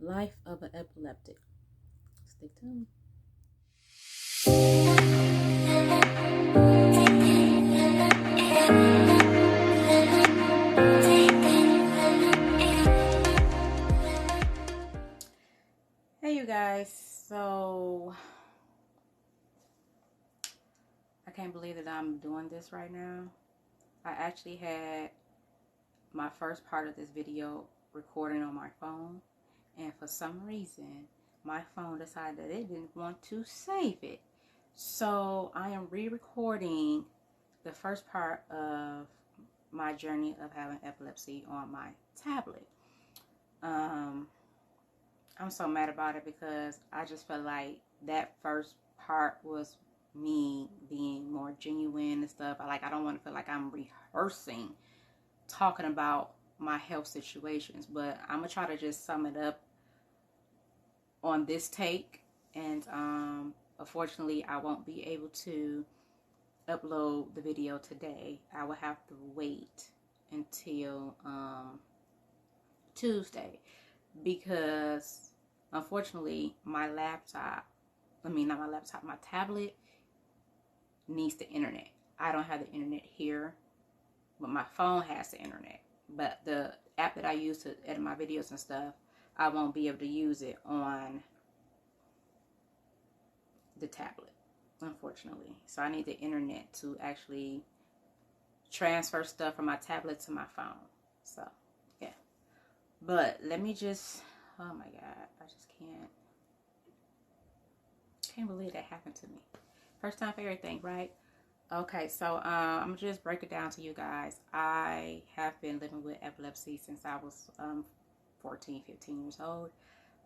Life of an Epileptic. Stay tuned. Hey, you guys. So, I can't believe that I'm doing this right now. I actually had my first part of this video recording on my phone, and for some reason my phone decided that it didn't want to save it. So I am re-recording the first part of my journey of having epilepsy on my tablet. I'm so mad about it because I just felt like that first part was me being more genuine and stuff. I don't want to feel like I'm rehearsing talking about my health situations, but I'm gonna try to just sum it up on this take. And unfortunately I won't be able to upload the video today. I will have to wait until Tuesday, because unfortunately my tablet needs the internet. I don't have the internet here, but my phone has the internet. But the app that I use to edit my videos and stuff, I won't be able to use it on the tablet, unfortunately. So I need the internet to actually transfer stuff from my tablet to my phone. So, yeah. But let me just, oh my God, I just can't believe that happened to me. First time for everything, right? Okay, so I'm gonna just break it down to you guys. I have been living with epilepsy since I was 14, 15 years old.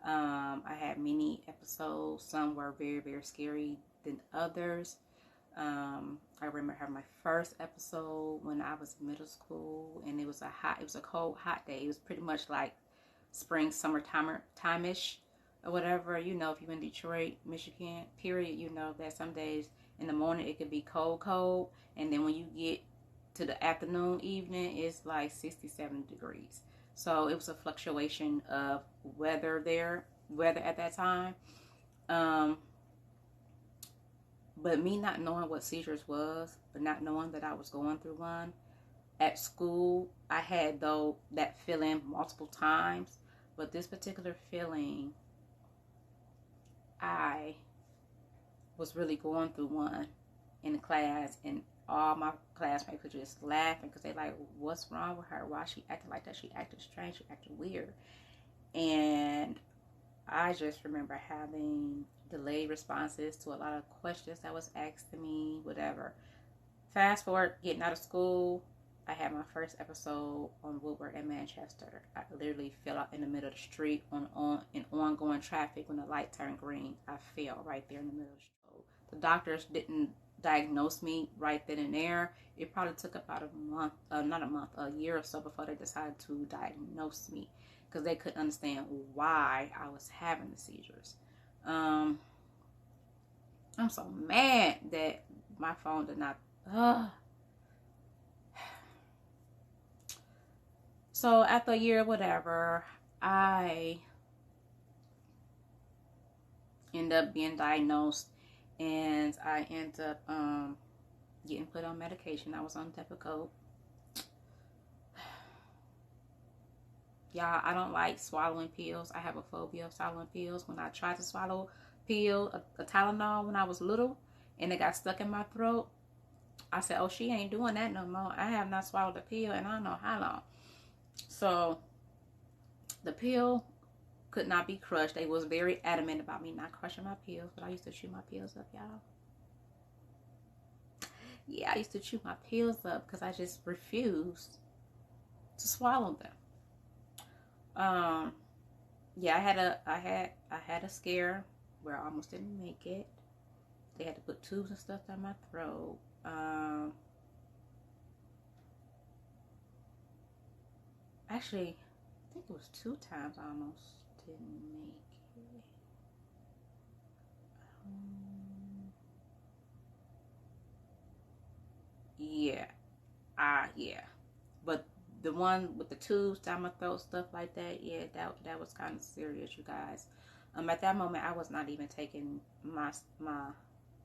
I had many episodes. Some were very, very scary than others. I remember having my first episode when I was in middle school, and it was a cold, hot day. It was pretty much like spring, summer time-ish or whatever. You know, if you're in Detroit, Michigan, period, you know that some days in the morning it could be cold, and then when you get to the afternoon, evening, it's like 67 degrees. So it was a fluctuation of weather at that time. But me not knowing what seizures was, but not knowing that I was going through one, at school I had that feeling multiple times. But this particular feeling, I was really going through one in class, and all my classmates were just laughing because they like, what's wrong with her? Why she acting like that? She acted strange. She acted weird. And I just remember having delayed responses to a lot of questions that was asked to me, whatever. Fast forward, getting out of school, I had my first episode on Woodward in Manchester. I literally fell out in the middle of the street in ongoing traffic. When the light turned green, I fell right there in the middle of the street. The doctors didn't diagnose me right then and there. It probably took about a year or so before they decided to diagnose me, because they couldn't understand why I was having the seizures. I'm so mad that my phone did not. So after a year, whatever, I end up being diagnosed, and I end up getting put on medication. I was on Depakote. Y'all, I don't like swallowing pills. I have a phobia of swallowing pills. When I tried to swallow a Tylenol when I was little, and it got stuck in my throat, I said, oh, she ain't doing that no more. I have not swallowed a pill in I don't know how long. So the pill could not be crushed. They was very adamant about me not crushing my pills, but I used to chew my pills up, y'all. Yeah, I used to chew my pills up because I just refused to swallow them. Yeah, I had a scare where I almost didn't make it. They had to put tubes and stuff down my throat. Actually, I think it was 2 times I almost didn't make it. Yeah. Yeah. But the one with the tubes down my throat, stuff like that, yeah, that was kind of serious, you guys. At that moment, I was not even taking my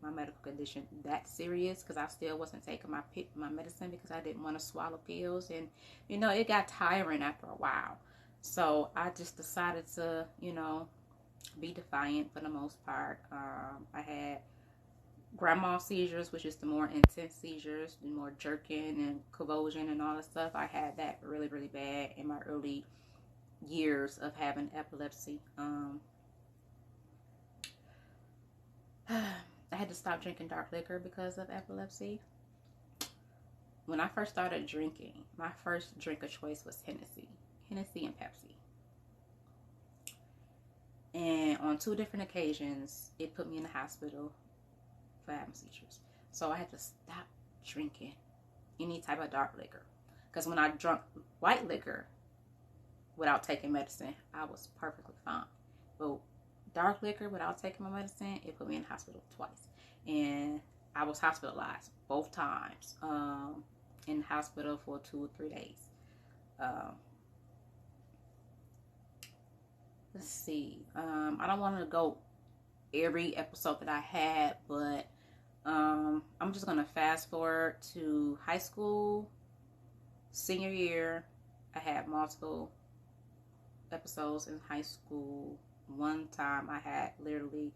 medical condition that serious, because I still wasn't taking my medicine because I didn't want to swallow pills, and it got tiring after a while. So I just decided to be defiant for the most part. I had grandma seizures, which is the more intense seizures, the more jerking and convulsion and all that stuff. I had that really, really bad in my early years of having epilepsy. I had to stop drinking dark liquor because of epilepsy. When I first started drinking, my first drink of choice was Hennessy and Pepsi. And on 2 different occasions, it put me in the hospital for having seizures. So I had to stop drinking any type of dark liquor. Because when I drank white liquor without taking medicine, I was perfectly fine. But dark liquor without taking my medicine, it put me in the hospital twice. And I was hospitalized both times, in the hospital for 2 or 3 days. Let's see. I don't want to go every episode that I had, but I'm just going to fast forward to high school, senior year. I had multiple episodes in high school. One time I had literally,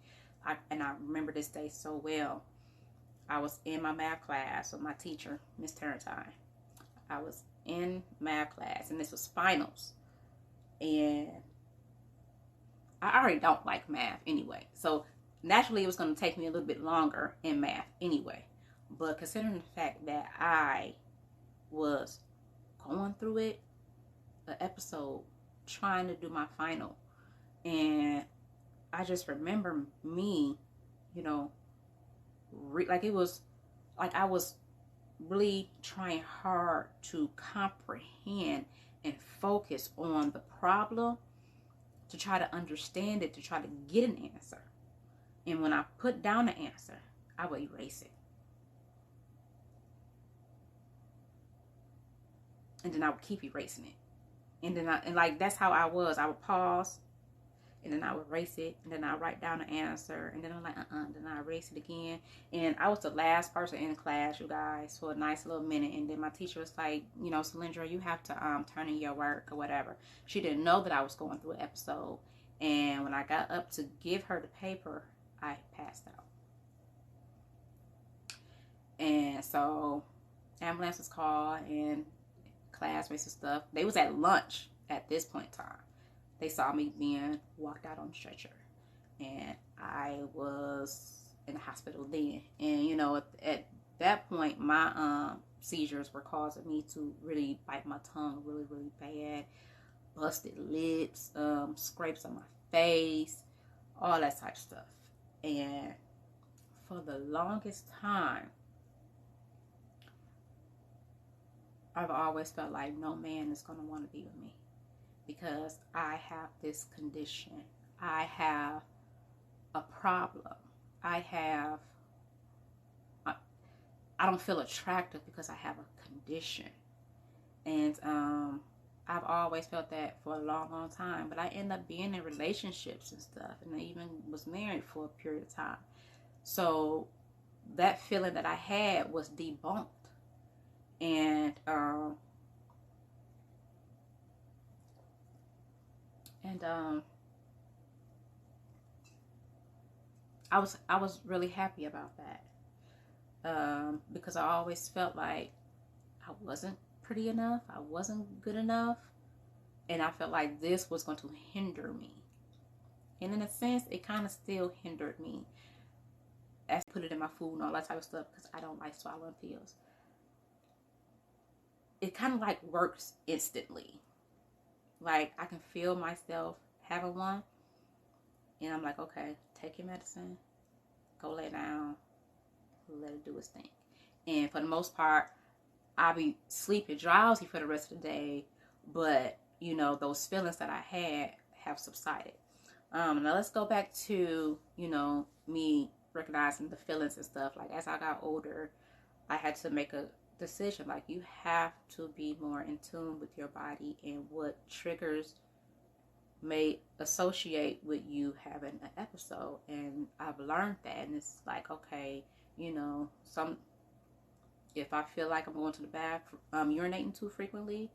and I remember this day so well, I was in my math class with my teacher, Miss Turrentine. I was in math class, and this was finals. And I already don't like math anyway. So naturally it was going to take me a little bit longer in math anyway. But considering the fact that I was going through it, an episode, trying to do my final, and I just remember me, like it was like I was really trying hard to comprehend and focus on the problem, to try to understand it, to try to get an answer. And when I put down the answer, I would erase it. And then I would keep erasing it. And then like that's how I was. I would pause, and then I would erase it, and then I write down the answer, and then I'm like, then I erase it again. And I was the last person in the class, you guys, for a nice little minute. And then my teacher was like, Cylindra, you have to turn in your work or whatever. She didn't know that I was going through an episode. And when I got up to give her the paper, I passed out. And so ambulance was called, and classmates and stuff, they was at lunch at this point in time. They saw me being walked out on the stretcher, and I was in the hospital then. And at that point, my seizures were causing me to really bite my tongue really, really bad, busted lips, scrapes on my face, all that type of stuff. And for the longest time, I've always felt like no man is going to want to be with me, because I have this condition. I have a problem. I don't feel attractive because I have a condition. And I've always felt that for a long, long time. But I end up being in relationships and stuff, and I even was married for a period of time. So that feeling that I had was debunked. And I was really happy about that, because I always felt like I wasn't pretty enough, I wasn't good enough, and I felt like this was going to hinder me. And in a sense, it kind of still hindered me. I put it in my food and all that type of stuff because I don't like swallowing pills. It kind of like works instantly. Like I can feel myself having one, and I'm like, okay, take your medicine, go lay down, let it do its thing. And for the most part, I'll be sleepy, drowsy for the rest of the day, but those feelings that I had have subsided. Now let's go back to me recognizing the feelings and stuff. Like as I got older, I had to make a decision. Like, you have to be more in tune with your body and what triggers may associate with you having an episode. And I've learned that, and it's like, okay, if I feel like I'm going to the bathroom, urinating too frequently,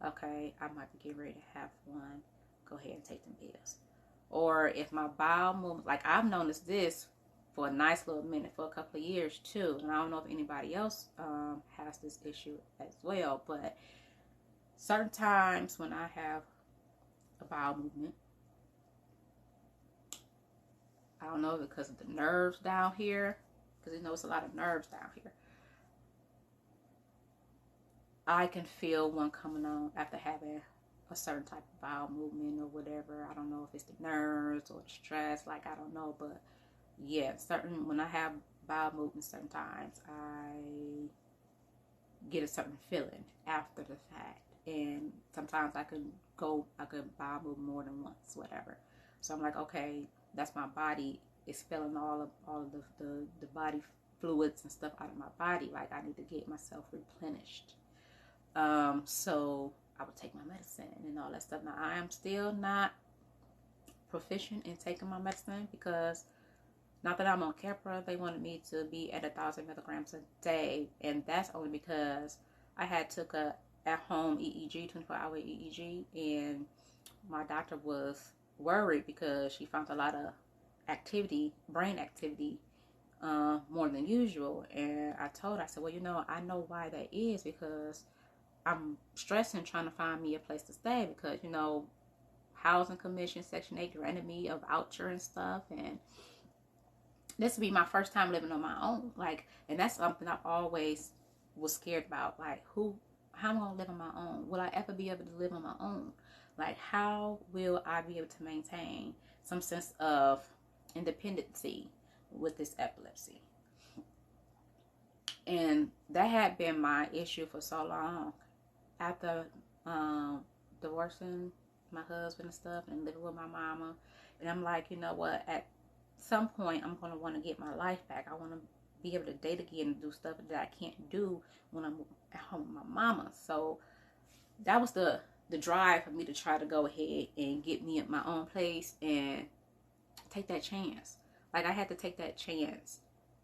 okay, I might be getting ready to have one. Go ahead and take them pills. Or if my bowel movement, like, I've noticed this for a nice little minute, for a couple of years too, and I don't know if anybody else has this issue as well, but certain times when I have a bowel movement, I don't know, because of the nerves down here, because it's a lot of nerves down here, I can feel one coming on after having a certain type of bowel movement or whatever. I don't know if it's the nerves or the stress, like, I don't know, but yeah, when I have bowel movements, certain times I get a certain feeling after the fact, and sometimes I could bowel move more than once, whatever. So I'm like, okay, that's my body expelling all of the body fluids and stuff out of my body. Like, I need to get myself replenished. So I would take my medicine and all that stuff. Now, I am still not proficient in taking my medicine, because not that I'm on Keppra, they wanted me to be at 1,000 milligrams a day, and that's only because I had took a at-home EEG, 24-hour EEG, and my doctor was worried because she found a lot of brain activity, more than usual. And I told her, I said, well, I know why that is, because I'm stressing trying to find me a place to stay, because, housing commission, Section 8 granted me a voucher and stuff, and this would be my first time living on my own. Like, and that's something I always was scared about. Like, how am I going to live on my own? Will I ever be able to live on my own? Like, how will I be able to maintain some sense of independency with this epilepsy? And that had been my issue for so long. After divorcing my husband and stuff and living with my mama, and I'm like, you know what, at some point I'm going to want to get my life back. I want to be able to date again and do stuff that I can't do when I'm at home with my mama. So that was the drive for me to try to go ahead and get me at my own place and take that chance. Like, I had to take that chance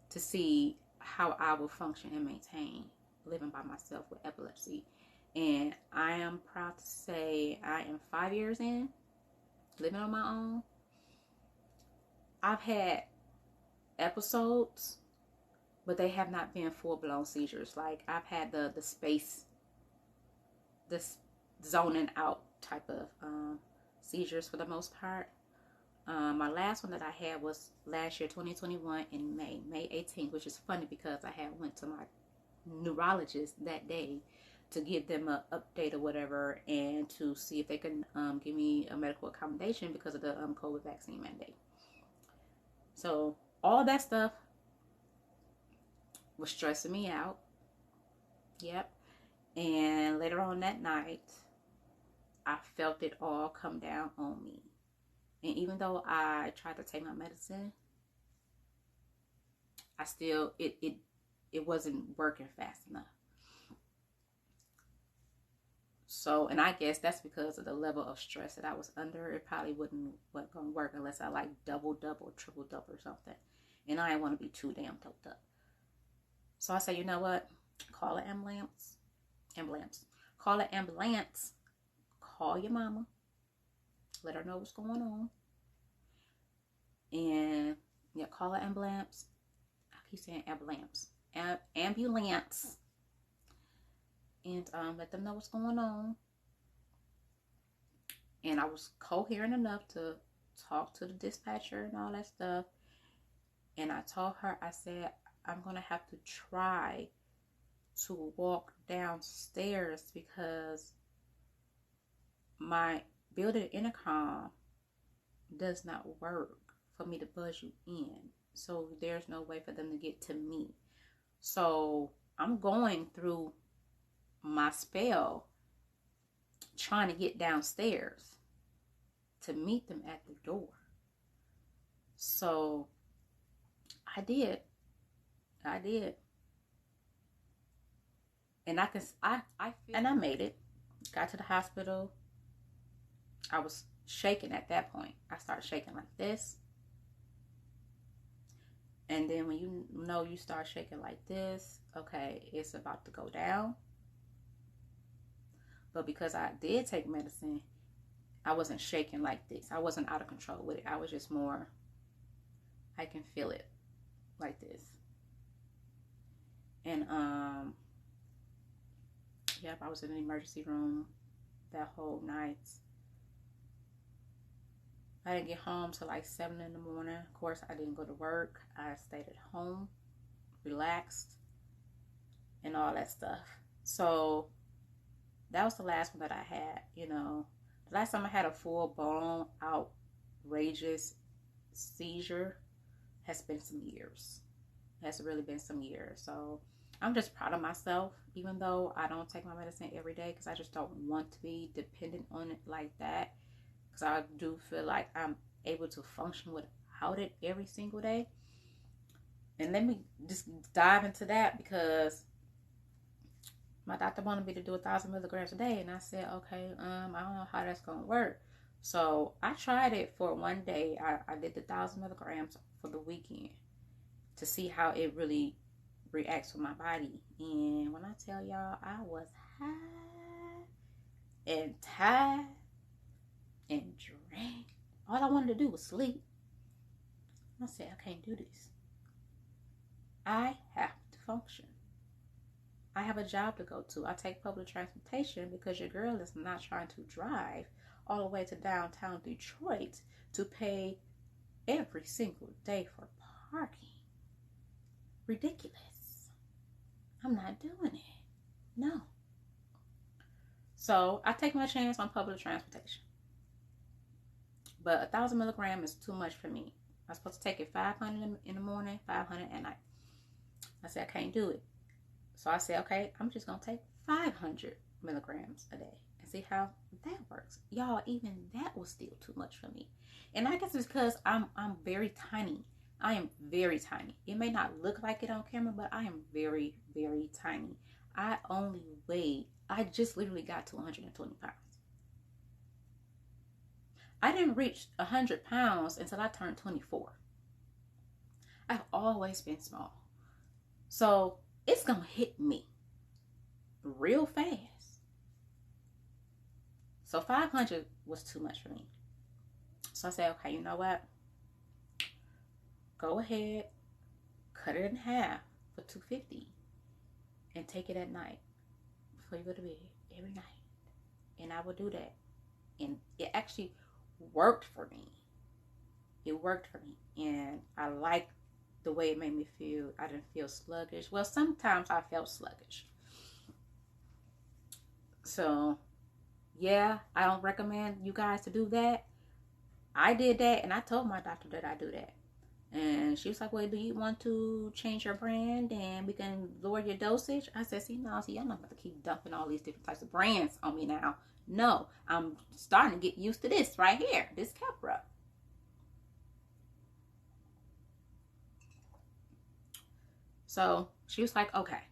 to see how I would function and maintain living by myself with epilepsy. And I am proud to say I am 5 years in living on my own. I've had episodes, but they have not been full-blown seizures. Like, I've had the zoning out type of seizures for the most part. My last one that I had was last year, 2021, in May 18th, which is funny because I had went to my neurologist that day to give them an update or whatever, and to see if they can give me a medical accommodation because of the COVID vaccine mandate. So all that stuff was stressing me out. Yep. And later on that night, I felt it all come down on me. And even though I tried to take my medicine, I still, it wasn't working fast enough. So, and I guess that's because of the level of stress that I was under. It probably wasn't going to work unless I like double, triple or something. And I didn't want to be too damn doped up. So I said, you know what? Call an ambulance. Call an ambulance. Call your mama. Let her know what's going on. And yeah, call an ambulance. I keep saying ambulance. Ambulance. And let them know what's going on. And I was coherent enough to talk to the dispatcher and all that stuff. And I told her, I said, I'm going to have to try to walk downstairs because my building intercom does not work for me to buzz you in. So there's no way for them to get to me. So I'm going through my spell trying to get downstairs to meet them at the door. So I did. And I feel, and I made it. Got to the hospital. I was shaking at that point. I started shaking like this. And then when you know you start shaking like this, okay, it's about to go down. But because I did take medicine, I wasn't shaking like this. I wasn't out of control with it. I was just more, I can feel it like this. And yep, I was in the emergency room that whole night. I didn't get home till like 7 in the morning. Of course, I didn't go to work. I stayed at home, relaxed, and all that stuff. So that was the last one that I had, you know. The last time I had a full-blown, outrageous seizure has been some years. It has really been some years. So I'm just proud of myself, even though I don't take my medicine every day because I just don't want to be dependent on it like that. Because I do feel like I'm able to function without it every single day. And let me just dive into that because my doctor wanted me to do 1,000 milligrams a day. And I said, okay, I don't know how that's going to work. So I tried it for one day. I did the 1,000 milligrams for the weekend to see how it really reacts with my body. And when I tell y'all, I was high and tired and drank. All I wanted to do was sleep. I said, I can't do this. I have to function. I have a job to go to. I take public transportation because your girl is not trying to drive all the way to downtown Detroit to pay every single day for parking. Ridiculous. I'm not doing it. No. So I take my chance on public transportation. But 1,000 milligrams is too much for me. I'm supposed to take it 500 in the morning, 500 at night. I said, I can't do it. So I said, okay, I'm just going to take 500 milligrams a day and see how that works. Y'all, even that was still too much for me. And I guess it's because I'm very tiny. I am very tiny. It may not look like it on camera, but I am very, very tiny. I just literally got to 120 pounds. I didn't reach 100 pounds until I turned 24. I've always been small. So it's going to hit me real fast. So 500 was too much for me. So I said, okay, you know what? Go ahead, cut it in half for 250 and take it at night before you go to bed every night. And I will do that. And it actually worked for me. It worked for me. And I liked the way it made me feel. I didn't feel sluggish. Well, sometimes I felt sluggish. So, yeah, I don't recommend you guys to do that. I did that, and I told my doctor that I do that. And she was like, well, do you want to change your brand and we can lower your dosage? I said, I'm not about to keep dumping all these different types of brands on me now. No, I'm starting to get used to this right here, this Keppra. So she was like, okay,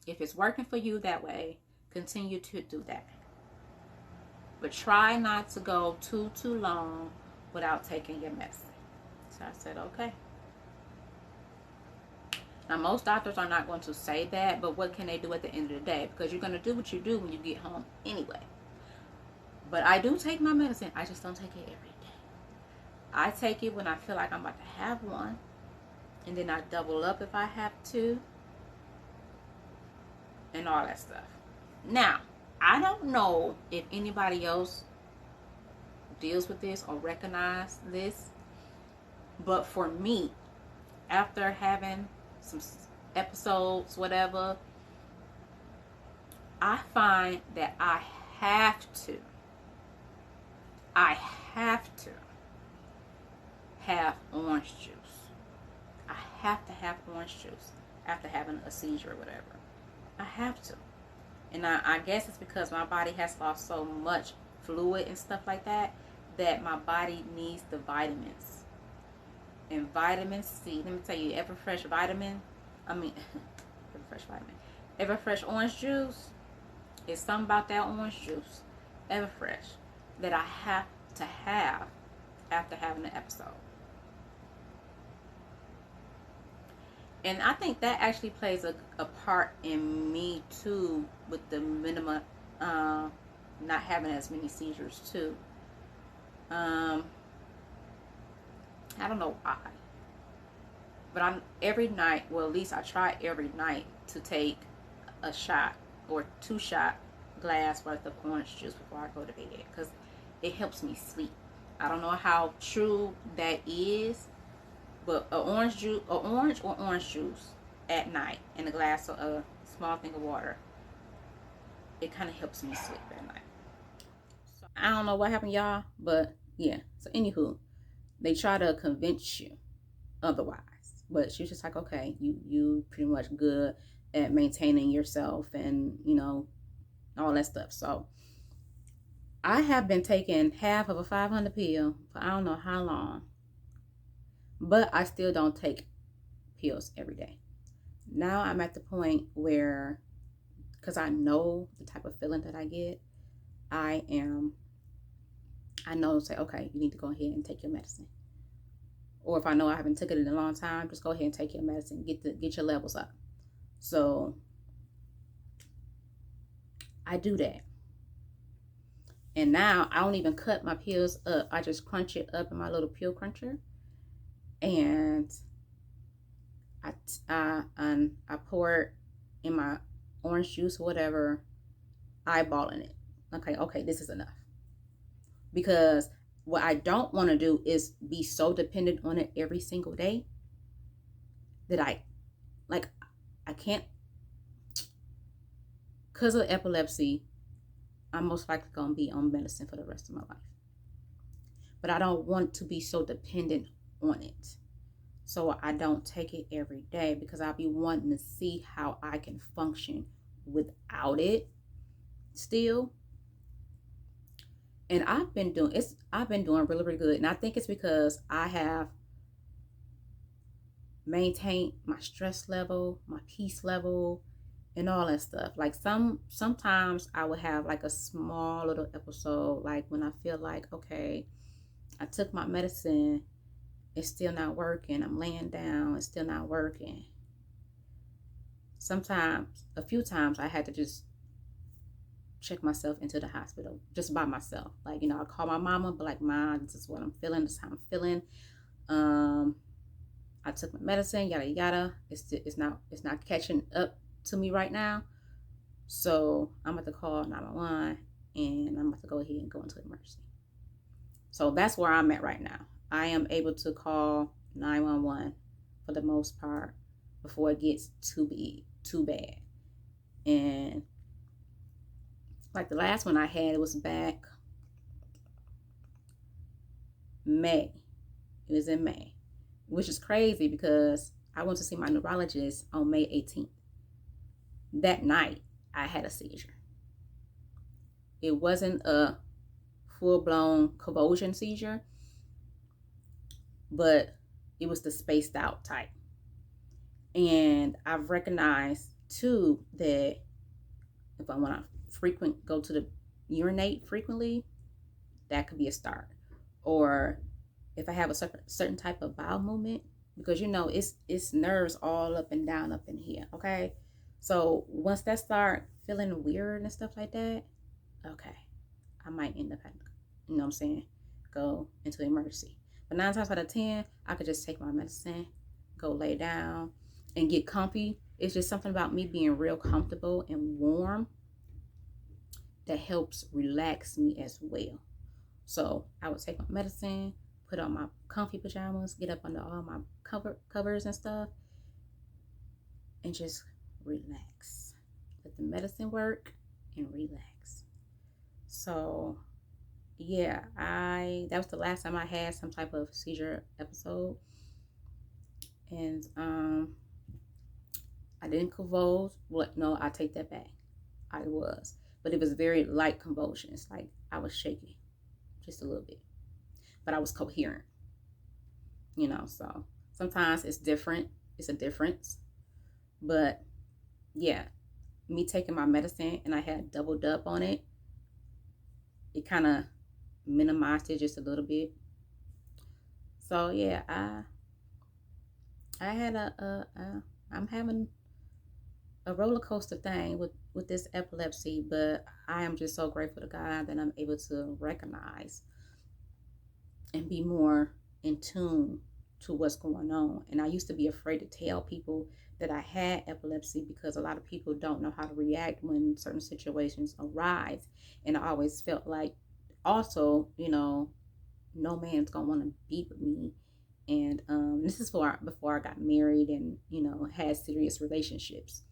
if it's working for you that way, continue to do that. But try not to go too long without taking your medicine. So I said, okay. Now, most doctors are not going to say that, but what can they do at the end of the day? Because you're going to do what you do when you get home anyway. But I do take my medicine. I just don't take it every day. I take it when I feel like I'm about to have one. And then I double up if I have to. And all that stuff. Now, I don't know if anybody else deals with this or recognize this. But for me, after having some episodes, whatever, I find that I have to have orange juice. I have to have orange juice after having a seizure or whatever. I have to. And I guess it's because my body has lost so much fluid and stuff like that, that my body needs the vitamins. And vitamin C, let me tell you, Everfresh vitamin, Everfresh vitamin, Everfresh orange juice. It's something about that orange juice, Everfresh, that I have to have after having an episode. And I think that actually plays a part in me too, with the minimum, not having as many seizures too. Um, I don't know why, but I'm every night. Well, at least I try every night to take a shot or 2 shot glass worth of orange juice before I go to bed, because it helps me sleep. I don't know how true that is, but orange or orange juice at night in a glass of a small thing of water, it kind of helps me sleep at night. So I don't know what happened, y'all, but yeah. So anywho, they try to convince you otherwise, but she was just like, okay, you pretty much good at maintaining yourself and all that stuff. So I have been taking half of a 500 pill for I don't know how long, but I still don't take pills every day. Now I'm at the point where, because I know the type of feeling that I get, I know to say, okay, you need to go ahead and take your medicine. Or if I know I haven't taken it in a long time, just go ahead and take your medicine, get your levels up. So I do that. And now I don't even cut my pills up. I just crunch it up in my little pill cruncher, and I pour it in my orange juice or whatever, eyeballing it. Okay, this is enough. Because what I don't want to do is be so dependent on it every single day that I can't, because of epilepsy, I'm most likely going to be on medicine for the rest of my life. But I don't want to be so dependent on it. So I don't take it every day, because I'll be wanting to see how I can function without it still. And I've been doing really, really good. And I think it's because I have maintained my stress level, my peace level, and all that stuff. Like sometimes I would have like a small little episode, like when I feel like, okay, I took my medicine, it's still not working. I'm laying down, it's still not working. Sometimes, a few times, I had to just check myself into the hospital just by myself. Like, I call my mama, but like, Mom, this is what I'm feeling, this is how I'm feeling. I took my medicine, yada yada. It's not catching up to me right now. So I'm about to call 911, and I'm about to go ahead and go into emergency. So that's where I'm at right now. I am able to call 911 for the most part before it gets too bad. And like the last one I had, it was back May. It was in May, which is crazy because I went to see my neurologist on May 18th. That night, I had a seizure. It wasn't a full-blown convulsion seizure, but it was the spaced out type. And I've recognized too that if I want to go to the urinate frequently, that could be a start. Or if I have a certain type of bowel movement, because it's nerves all up and down up in here, okay? So once that start feeling weird and stuff like that, okay, I might end up having, go into emergency. But 9 times out of 10, I could just take my medicine, go lay down, and get comfy. It's just something about me being real comfortable and warm that helps relax me as well. So I would take my medicine, put on my comfy pajamas, get up under all my covers and stuff, and just relax. Let the medicine work and relax. So yeah, that was the last time I had some type of seizure episode. And I didn't convulse. Well, no, I take that back. I was. But it was very light convulsions. Like I was shaking just a little bit. But I was coherent. So sometimes it's different. It's a difference. But yeah, me taking my medicine and I had doubled up on it, it kind of minimized it just a little bit. So yeah, I had I'm having a roller coaster thing with this epilepsy, but I am just so grateful to God that I'm able to recognize and be more in tune to what's going on. And I used to be afraid to tell people that I had epilepsy because a lot of people don't know how to react when certain situations arise. And I always felt like, also, no man's gonna want to be with me. And this is before I got married and had serious relationships.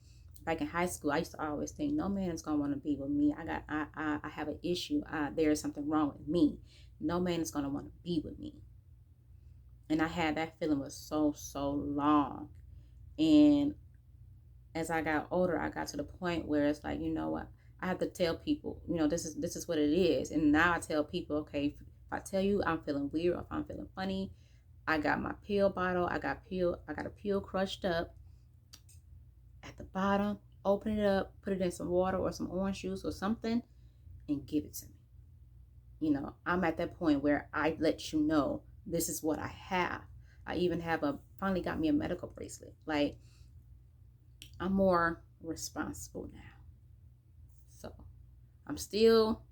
Back in high school, I used to always think no man's gonna want to be with me. I have an issue. There is something wrong with me. No man is gonna want to be with me. And I had that feeling for so long. And as I got older, I got to the point where it's like, you know what, I have to tell people, this is what it is. And now I tell people, okay, if I tell you I'm feeling weird, or if I'm feeling funny, I got my pill bottle. I got a pill crushed up at the bottom. Open it up, put it in some water or some orange juice or something, and give it to me. I'm at that point where I let you know this is what I have. I even finally got me a medical bracelet. Like, I'm more responsible now. So I'm still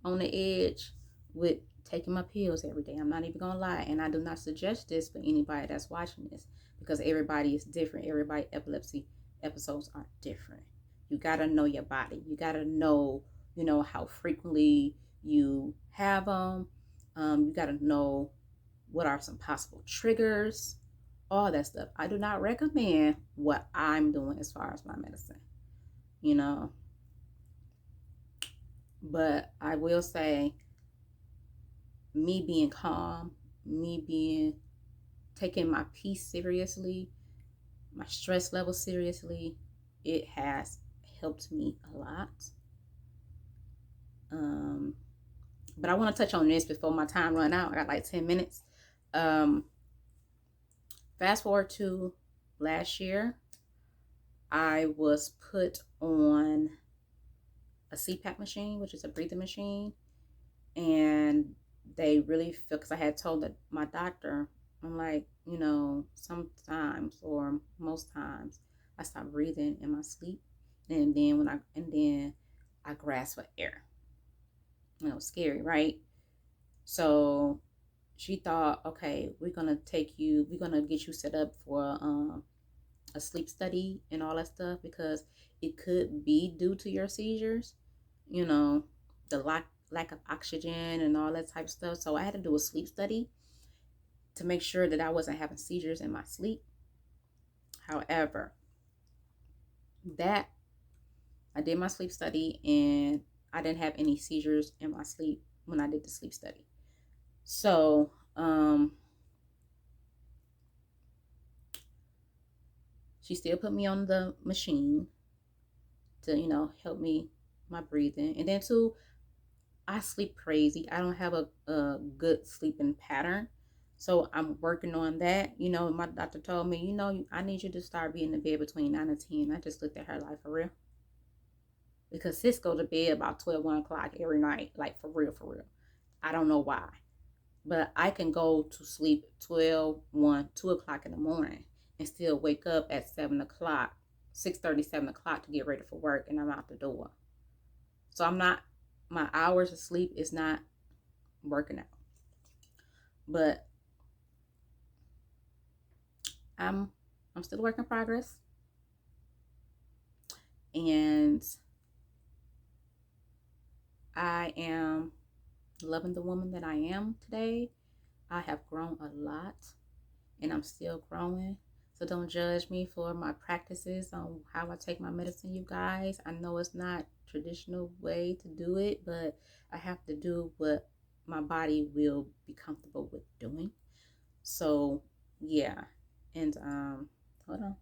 on the edge with taking my pills every day. I'm not even gonna lie. And I do not suggest this for anybody that's watching this, because everybody is different. Everybody epilepsy episodes are different. You gotta know your body. You gotta know, how frequently you have them. You gotta know what are some possible triggers, all that stuff. I do not recommend what I'm doing as far as my medicine, you know. But I will say, me being calm, me being taking my peace seriously, my stress level seriously, it has helped me a lot. But I want to touch on this before my time run out. I got like 10 minutes. Fast forward to last year, I was put on a CPAP machine, which is a breathing machine. And they really feel, because I had told my doctor, I'm like, sometimes or most times I stop breathing in my sleep, and then I grasp for air. Scary, right? So she thought, okay, we're gonna get you set up for a sleep study and all that stuff, because it could be due to your seizures, the lack of oxygen and all that type of stuff. So I had to do a sleep study to make sure that I wasn't having seizures in my sleep. However, that I did my sleep study and I didn't have any seizures in my sleep when I did the sleep study. So she still put me on the machine to help me my breathing. And then too, I sleep crazy. I don't have a good sleeping pattern. So I'm working on that. My doctor told me, I need you to start being in bed between 9 and 10. I just looked at her like, for real? Because sis go to bed about 12, 1 o'clock every night. Like, for real, for real. I don't know why. But I can go to sleep 12, 1, 2 o'clock in the morning and still wake up at 7 o'clock, 6:30, 7 o'clock to get ready for work, and I'm out the door. So my hours of sleep is not working out. But I'm still a work in progress. And I am loving the woman that I am today. I have grown a lot and I'm still growing. So don't judge me for my practices on how I take my medicine, you guys. I know it's not traditional way to do it, but I have to do what my body will be comfortable with doing. So yeah. And hold on.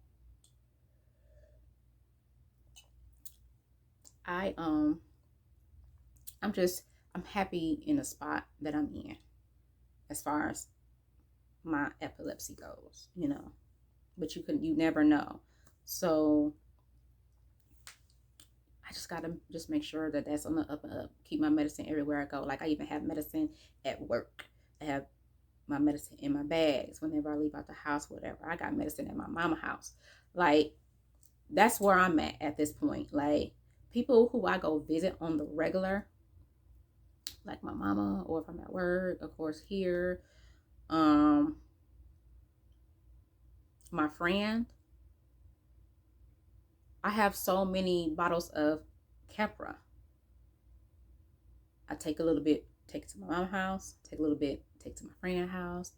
I I'm happy in the spot that I'm in as far as my epilepsy goes. But you never know. So I just gotta just make sure that that's on the up and up. Keep my medicine everywhere I go. Like I even have medicine at work. I have my medicine in my bags whenever I leave out the house, whatever. I got medicine at my mama house. Like that's where I'm at this point. Like people who I go visit on the regular, like my mama, or if I'm at work, of course here. Um, my friend, I have so many bottles of Capra. I take a little bit, take it to my mom's house, take a little bit, take it to my friend's house,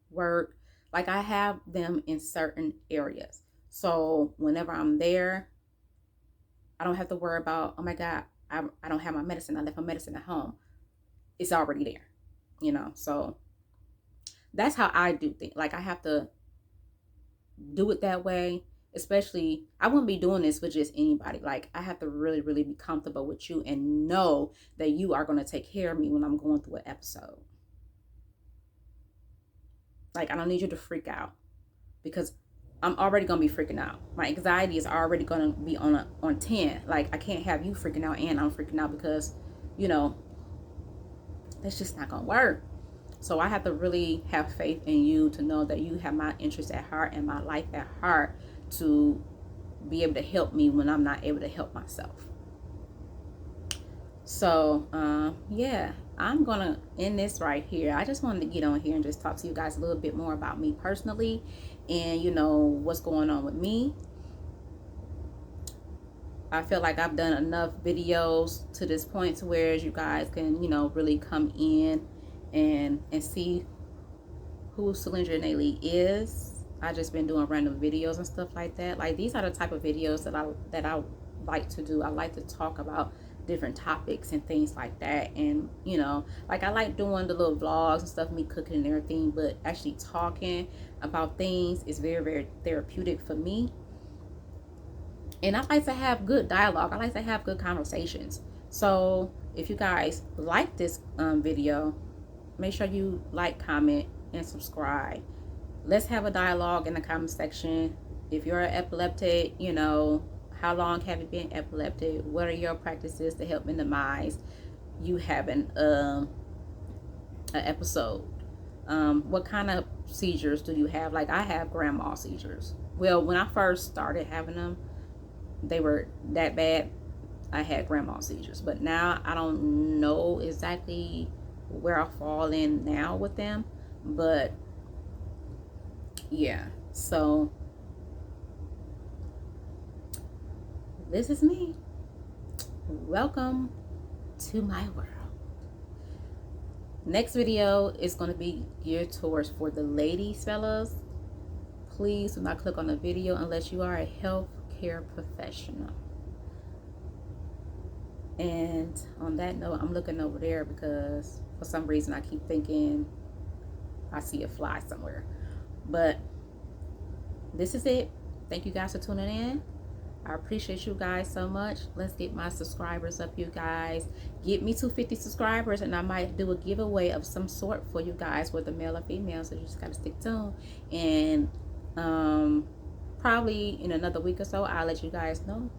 work. Like I have them in certain areas. So whenever I'm there, I don't have to worry about, oh my God, I don't have my medicine. I left my medicine at home. It's already there, So that's how I do things. Like I have to do it that way. Especially, I wouldn't be doing this with just anybody. Like I have to really, really be comfortable with you and know that you are going to take care of me when I'm going through an episode. Like I don't need you to freak out because I'm already going to be freaking out. My anxiety is already going to be on 10. Like I can't have you freaking out and I'm freaking out because, that's just not going to work. So I have to really have faith in you to know that you have my interests at heart and my life at heart to be able to help me when I'm not able to help myself. So, yeah, I'm going to end this right here. I just wanted to get on here and just talk to you guys a little bit more about me personally and, what's going on with me. I feel like I've done enough videos to this point to where you guys can, really come in and see who Cylindra Naylee is. I just been doing random videos and stuff like that. Like these are the type of videos that I like to do. I like to talk about different topics and things like that. And like I like doing the little vlogs and stuff, me cooking and everything, but actually talking about things is very, very therapeutic for me. And I like to have good dialogue. I like to have good conversations. So if you guys like this video, make sure you like, comment, and subscribe. Let's have a dialogue in the comment section. If you're an epileptic, how long have you been epileptic? What are your practices to help minimize you having an episode? What kind of seizures do you have? Like I have grand mal seizures. Well, when I first started having them, they were that bad. I had grand mal seizures, but now I don't know exactly where I fall in now with them, but yeah. So this is me. Welcome to my world. Next video is going to be geared towards for the ladies, fellas. Please do not click on the video unless you are a healthcare professional. And on that note, I'm looking over there because for some reason I keep thinking I see a fly somewhere. But this is it. Thank you guys for tuning in. I appreciate you guys so much. Let's get my subscribers up, you guys. Get me to 50 subscribers and I might do a giveaway of some sort for you guys, whether male or female. So you just gotta stick tuned. And probably in another week or so, I'll let you guys know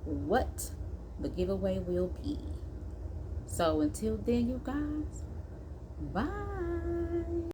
what the giveaway will be. So until then, you guys, bye.